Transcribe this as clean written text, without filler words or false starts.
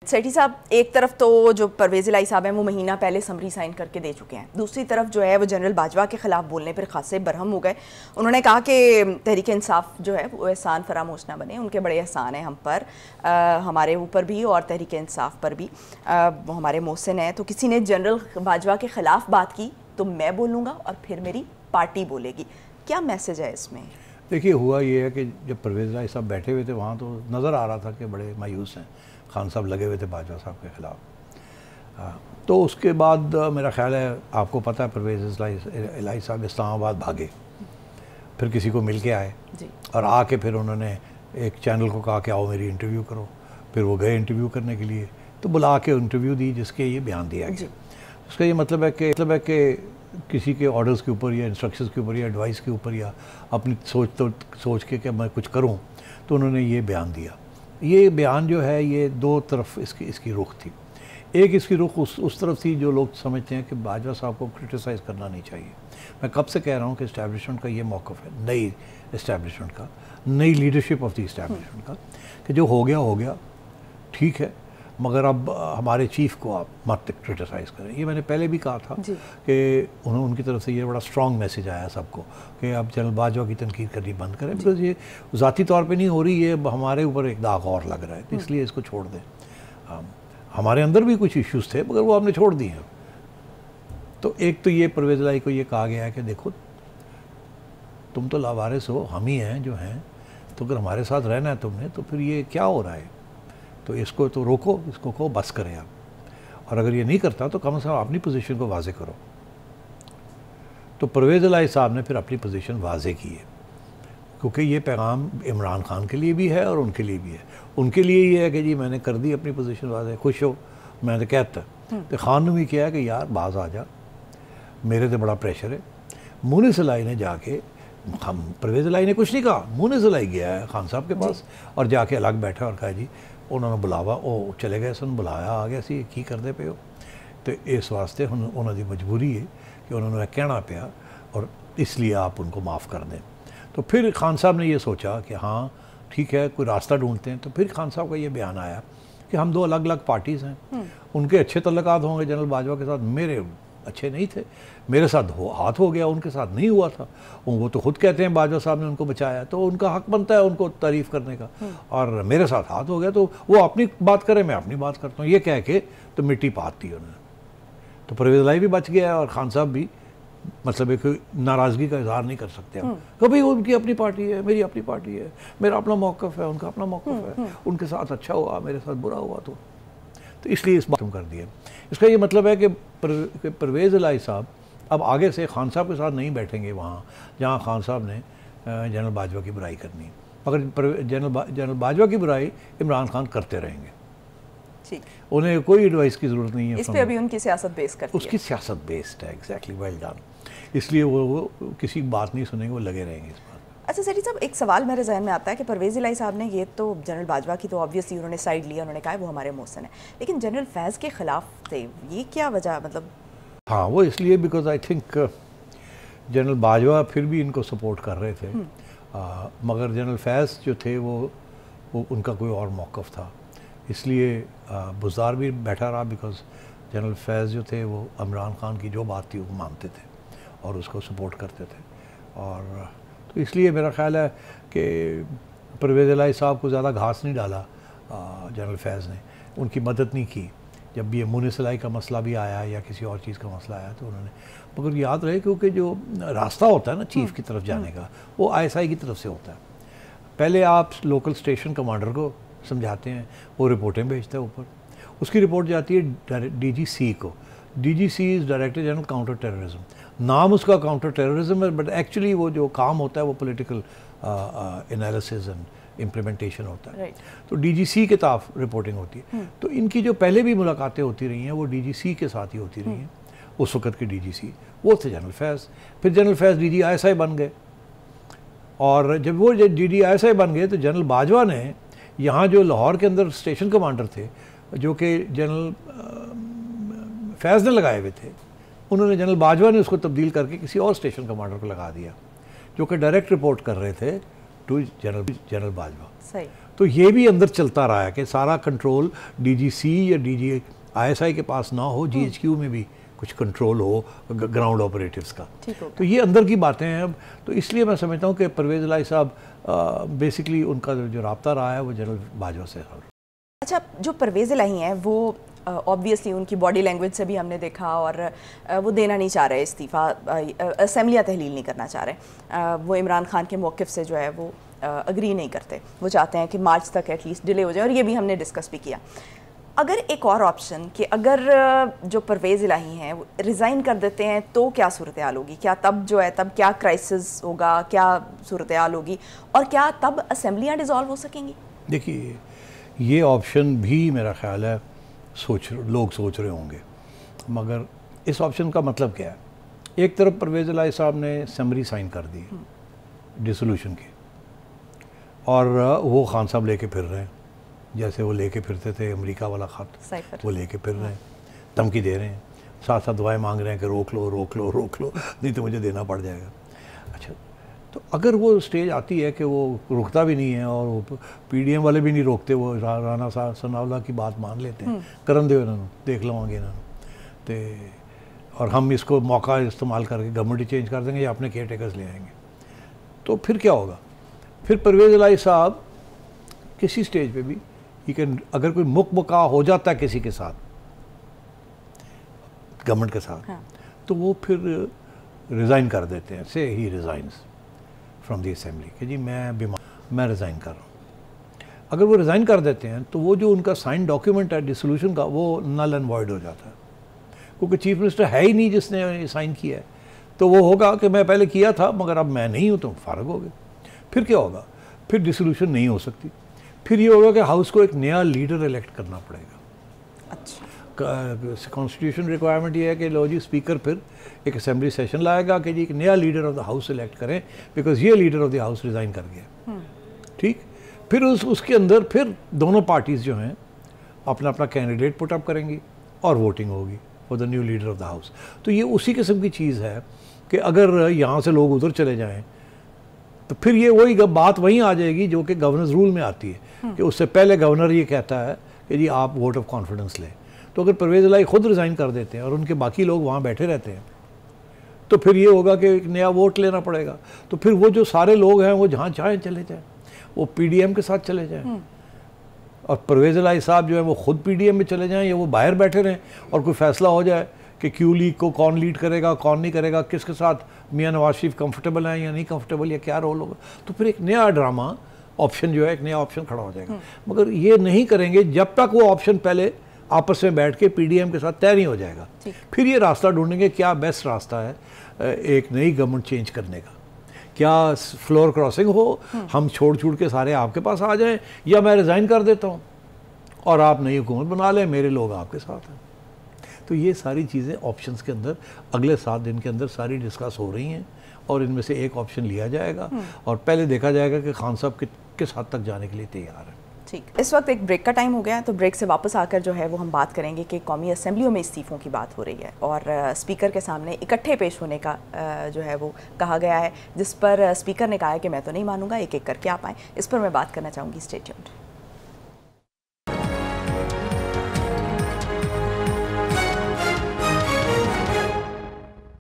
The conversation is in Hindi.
सेठी साहब, एक तरफ तो जो परवेज़ इलाही साहब हैं वो महीना पहले समरी साइन करके दे चुके हैं, दूसरी तरफ जो है वो जनरल बाजवा के ख़िलाफ़ बोलने पर खासे बरहम हो गए। उन्होंने कहा कि तहरीक इंसाफ जो है वो एहसान फरामोश ना बने, उनके बड़े एहसान हैं हम पर, हमारे ऊपर भी और तहरीक इंसाफ पर भी, वो हमारे मोहसिन हैं। तो किसी ने जनरल बाजवा के ख़िलाफ़ बात की तो मैं बोलूँगा और फिर मेरी पार्टी बोलेगी। क्या मैसेज है इसमें? देखिए, हुआ ये है कि जब परवेज़ इलाही साहब बैठे हुए थे वहाँ तो नज़र आ रहा था कि बड़े मायूस हैं, खान साहब लगे हुए थे बाजवा साहब के ख़िलाफ़। तो उसके बाद मेरा ख़्याल है, आपको पता है, परवेज़ इलाही साहब इस्लामाबाद भागे, फिर किसी को मिल के आए और आके फिर उन्होंने एक चैनल को कहा कि आओ मेरी इंटरव्यू करो। फिर वो गए इंटरव्यू करने के लिए, तो बुला के इंटरव्यू दी जिसके ये बयान दिया गया। उसका ये मतलब है कि किसी के ऑर्डर्स के ऊपर या इंस्ट्रक्शंस के ऊपर या एडवाइस के ऊपर या अपनी सोच के कि मैं कुछ करूं, तो उन्होंने ये बयान दिया। ये बयान जो है ये दो तरफ इसकी रुख थी। एक इसकी रुख उस तरफ थी जो लोग समझते हैं कि बाजवा साहब को क्रिटिसाइज़ करना नहीं चाहिए। मैं कब से कह रहा हूँ कि इस्टेब्लिशमेंट का ये मौक़िफ़ है, नई इस्टेब्लिशमेंट का, नई लीडरशिप ऑफ द इस्टेब्लिशमेंट का, कि जो हो गया ठीक है, मगर अब हमारे चीफ को आप मत क्रिटिसाइज़ करें। ये मैंने पहले भी कहा था कि उनकी तरफ से ये बड़ा स्ट्रॉन्ग मैसेज आया सबको कि आप जनरल बाजवा की तनकीद करनी बंद करें, बिकॉज ये ज़ाती तौर पे नहीं हो रही, ये हमारे ऊपर एक दाग और लग रहा है, तो इसलिए इसको छोड़ दें। हमारे अंदर भी कुछ इश्यूज़ थे मगर वो हमने छोड़ दिए हैं। तो एक तो ये परवेज़ इलाही को ये कहा गया है कि देखो, तुम तो लावारिस हो, हम ही हैं जो हैं, तो अगर हमारे साथ रहना है तुमने, तो फिर ये क्या हो रहा है, तो इसको तो रोको, इसको कहो बस करें आप, और अगर ये नहीं करता तो कम से कम अपनी पोजीशन को वाजे करो। तो परवेज़ इलाही साहब ने फिर अपनी पोजीशन वाजे की है, क्योंकि ये पैगाम इमरान खान के लिए भी है और उनके लिए भी है। उनके लिए ये है कि जी मैंने कर दी अपनी पोजीशन वाजे, खुश हो, मैं तो कहता। तो खान ने भी किया कि यार बाज आ जा, मेरे तो बड़ा प्रेशर है। मुनिस इलाही ने जाके, हम परवेज़ इलाही ने कुछ नहीं कहा, मुनिस इलाही गया है खान साहब के पास और जाके अलग बैठा और कहा जी उन्होंने बुलावा, वो चले गए सन, बुलाया आ गया सी, की करते पे हो। तो इस वास्ते उन्होंने मजबूरी है कि उन्होंने कहना पिया और इसलिए आप उनको माफ़ कर दें। तो फिर खान साहब ने ये सोचा कि हाँ ठीक है, कोई रास्ता ढूंढते हैं। तो फिर खान साहब का ये बयान आया कि हम दो अलग अलग पार्टीज़ हैं, उनके अच्छे तल्लुकात होंगे जनरल बाजवा के साथ, मेरे अच्छे नहीं थे, मेरे साथ हाथ हो गया, उनके साथ नहीं हुआ था। वो तो खुद कहते हैं बाजवा साहब ने उनको बचाया, तो उनका हक बनता है उनको तारीफ़ करने का, और मेरे साथ हाथ हो गया तो वो अपनी बात करे, मैं अपनी बात करता हूँ, ये कह के तो मिट्टी पात दी उन्होंने। तो परवेज़ इलाही भी बच गया और खान साहब भी, मतलब एक नाराज़गी का इजहार नहीं कर सकते हम, कभी उनकी अपनी पार्टी है, मेरी अपनी पार्टी है, मेरा अपना मौक़िफ़ है, उनका अपना मौक़िफ़ है, उनके साथ अच्छा हुआ, मेरे साथ बुरा हुआ, तो इसलिए इस बात कर दिया। इसका ये मतलब है कि परवेज़ इलाही साहब अब आगे से खान साहब के साथ नहीं बैठेंगे वहाँ जहाँ खान साहब ने जनरल बाजवा की बुराई करनी, मगर जनरल बाजवा की बुराई इमरान खान करते रहेंगे, उन्हें कोई एडवाइस की ज़रूरत नहीं है। इस पे अभी उनकी सियासत बेस करती है, उसकी सियासत बेस्ड है, एग्जैक्टली, वेल डन। इसलिए वो किसी की बात नहीं सुनेंगे, वो लगे रहेंगे इस बात। अच्छा सेठी साहब, एक सवाल मेरे जहन में आता है कि परवेज़ इलाही साहब ने ये तो जनरल बाजवा की तो ऑब्वियसली उन्होंने साइड लिया, उन्होंने कहा वो हमारे मोहसिन है, लेकिन जनरल फैज़ के ख़िलाफ़ थे, ये क्या वजह? मतलब हाँ, वो इसलिए because I think general Bajwa फिर भी इनको सपोर्ट कर रहे थे, मगर जनरल फैज़ जो थे वो उनका कोई और मौक़िफ़ था, इसलिए बुज़दार भी बैठा रहा, बिकॉज जनरल फैज़ जो थे वो इमरान खान की जो बात थी वो मानते थे और उसको सपोर्ट करते थे। और तो इसलिए मेरा ख़्याल है कि परवेज़ इलाही साहब को ज़्यादा घास नहीं डाला जनरल फैज़ ने, उनकी मदद नहीं की। जब भी ये मुनिस इलाही का मसला भी आया या किसी और चीज़ का मसला आया तो उन्होंने, मगर याद रहे क्योंकि जो रास्ता होता है ना चीफ़ की तरफ जाने का, वो ISI की तरफ से होता है। पहले आप लोकल स्टेशन कमांडर को समझाते हैं, वो रिपोर्टें भेजता है ऊपर, उसकी रिपोर्ट जाती है DGC को। DGC is director general counter terrorism, नाम उसका काउंटर टेररिज्म है, बट एक्चुअली वो जो काम होता है वो पॉलिटिकल एनालिसिस एंड इम्प्लीमेंटेशन होता है। तो DGC के साथ रिपोर्टिंग होती है। तो इनकी जो पहले भी मुलाकातें होती रही हैं वो DGC के साथ ही होती रही हैं। उस वक़्त के DGC वो थे जनरल फैज़, फिर जनरल फैज़ DG ISI बन गए, और जब वो DG ISI बन गए तो जनरल बाजवा ने यहाँ जो लाहौर के अंदर स्टेशन कमांडर थे जो कि जनरल फैज़ ने लगाए हुए थे, उन्होंने जनरल बाजवा ने उसको तब्दील करके किसी और स्टेशन कमांडर को लगा दिया जो कि डायरेक्ट रिपोर्ट कर रहे थे टू जनरल बाजवा। सही। तो ये भी अंदर चलता रहा है कि सारा कंट्रोल DGC या DGISI के पास ना हो, GHQ में भी कुछ कंट्रोल हो ग्राउंड ऑपरेटिव्स का। तो ये अंदर की बातें हैं अब। तो इसलिए मैं समझता हूँ कि परवेज़ इलाही साहब बेसिकली उनका जो राब्ता रहा है वो जनरल बाजवा से है। अच्छा, जो परवेज़ इलाही हैं वो ऑब्वियसली उनकी बॉडी लैंग्वेज से भी हमने देखा, और वो देना नहीं चाह रहे इस्तीफ़ा, असेंबलियाँ तहलील नहीं करना चाह रहे। वो इमरान खान के मौक़िफ़ से जो है वो अग्री नहीं करते, वो चाहते हैं कि मार्च तक एटलीस्ट डिले हो जाए, और ये भी हमने डिस्कस भी किया। अगर एक और ऑप्शन कि अगर जो परवेज़ इलाही हैं वो रिज़ाइन कर देते हैं तो क्या सूरत हाल होगी? क्या तब जो है तब क्या क्राइसिस होगा, क्या सूरत हाल होगी, और क्या तब असेंबलियाँ डिज़ोल्व हो सकेंगी? देखिए, ये ऑप्शन भी मेरा ख्याल है लोग सोच रहे होंगे, मगर इस ऑप्शन का मतलब क्या है? एक तरफ परवेज़ इलाही साहब ने समरी साइन कर दी डिसोल्यूशन की, और वो खान साहब लेके फिर रहे हैं, जैसे वो लेके फिरते थे अमेरिका वाला ख़त, वो लेके फिर रहे हैं, धमकी दे रहे हैं, साथ साथ दुआएं मांग रहे हैं कि रोक लो रोक लो रोक लो, नहीं तो मुझे देना पड़ जाएगा। अच्छा, तो अगर वो स्टेज आती है कि वो रुकता भी नहीं है, और वो PDM वाले भी नहीं रोकते, वो राना सनाउल्लाह की बात मान लेते हैं, करन दो इन्होंने, देख लवांगे इन्होंने तो, और हम इसको मौका इस्तेमाल करके गवर्नमेंट ही चेंज कर देंगे या अपने केयर टेकर्स ले आएंगे, तो फिर क्या होगा? फिर परवेज़ इलाही साहब किसी स्टेज पे भी अगर कोई मुकबका हो जाता है किसी के साथ, गवर्नमेंट के साथ, हाँ, तो वो फिर रिज़ाइन कर देते हैं, से ही रिज़ाइंस फ्रॉम द असेंबली कि जी मैं बीमार, मैं रिज़ाइन कर रहा हूँ। अगर वो रिज़ाइन कर देते हैं तो वो जो उनका साइन डॉक्यूमेंट है डिसोल्यूशन का, वो नल एंड वॉइड हो जाता है, क्योंकि चीफ मिनिस्टर है ही नहीं जिसने साइन किया है। तो वो होगा कि मैं पहले किया था मगर अब मैं नहीं हूँ, तो फारग हो गए। फिर क्या होगा? फिर डिसोल्यूशन नहीं हो सकती। फिर ये होगा कि हाउस को एक नया लीडर इलेक्ट करना पड़ेगा। अच्छा, कॉन्स्टिट्यूशन रिक्वायरमेंट ये है कि लो जी स्पीकर फिर एक असेंबली सेशन लाएगा कि जी एक नया leader of the house elect करें, बिकॉज ये leader of the house resign कर गया। ठीक, फिर उसके अंदर फिर दोनों पार्टीज़ जो हैं अपना अपना कैंडिडेट पुट अप करेंगी और वोटिंग होगी for the new leader of the house. तो ये उसी किस्म की चीज़ है कि अगर यहाँ से लोग उधर चले जाएँ तो फिर ये वही बात वहीं आ जाएगी जो कि गवर्नेंस रूल में आती है कि उससे पहले गवर्नर ये कहता है कि जी आप वोट ऑफ कॉन्फिडेंस लें। तो अगर परवेज़ इलाही खुद रिज़ाइन कर देते हैं और उनके बाकी लोग वहाँ बैठे रहते हैं, तो फिर ये होगा कि एक नया वोट लेना पड़ेगा। तो फिर वो जो सारे लोग हैं वो जहाँ चाहें चले जाएँ, वो PDM के साथ चले जाएँ, और परवेज़ इलाही साहब जो है वो खुद PDM में चले जाएँ, या वो बाहर बैठे रहें और कोई फैसला हो जाए कि क्यू लीग को कौन लीड करेगा, कौन नहीं करेगा, किसके साथ मियां नवाज शरीफ कंफर्टेबल हैं या नहीं कंफर्टेबल, या क्या रोल होगा। तो फिर एक नया ड्रामा ऑप्शन जो है, एक नया ऑप्शन खड़ा हो जाएगा। मगर ये नहीं करेंगे जब तक वो ऑप्शन पहले आपस में बैठ के PDM के साथ तय नहीं हो जाएगा। फिर ये रास्ता ढूंढेंगे क्या बेस्ट रास्ता है एक नई गवर्नमेंट चेंज करने का। क्या फ्लोर क्रॉसिंग हो, हम छोड़ के सारे आपके पास आ जाएं, या मैं रिज़ाइन कर देता हूँ और आप नई हुकूमत बना लें, मेरे लोग आपके साथ हैं। तो ये सारी चीज़ें ऑप्शंस के अंदर अगले 7 दिन के अंदर सारी डिस्कस हो रही हैं, और इनमें से एक ऑप्शन लिया जाएगा और पहले देखा जाएगा कि खान साहब किस हद तक जाने के लिए तैयार है। ठीक, इस वक्त एक ब्रेक का टाइम हो गया है, तो ब्रेक से वापस आकर जो है वो हम बात करेंगे कि कौमी असेंबलियों में इस्तीफ़ों की बात हो रही है और स्पीकर के सामने इकट्ठे पेश होने का जो है वो कहा गया है, जिस पर स्पीकर ने कहा है कि मैं तो नहीं मानूंगा, एक एक करके आप आएँ। इस पर मैं बात करना चाहूँगी। Stay tuned.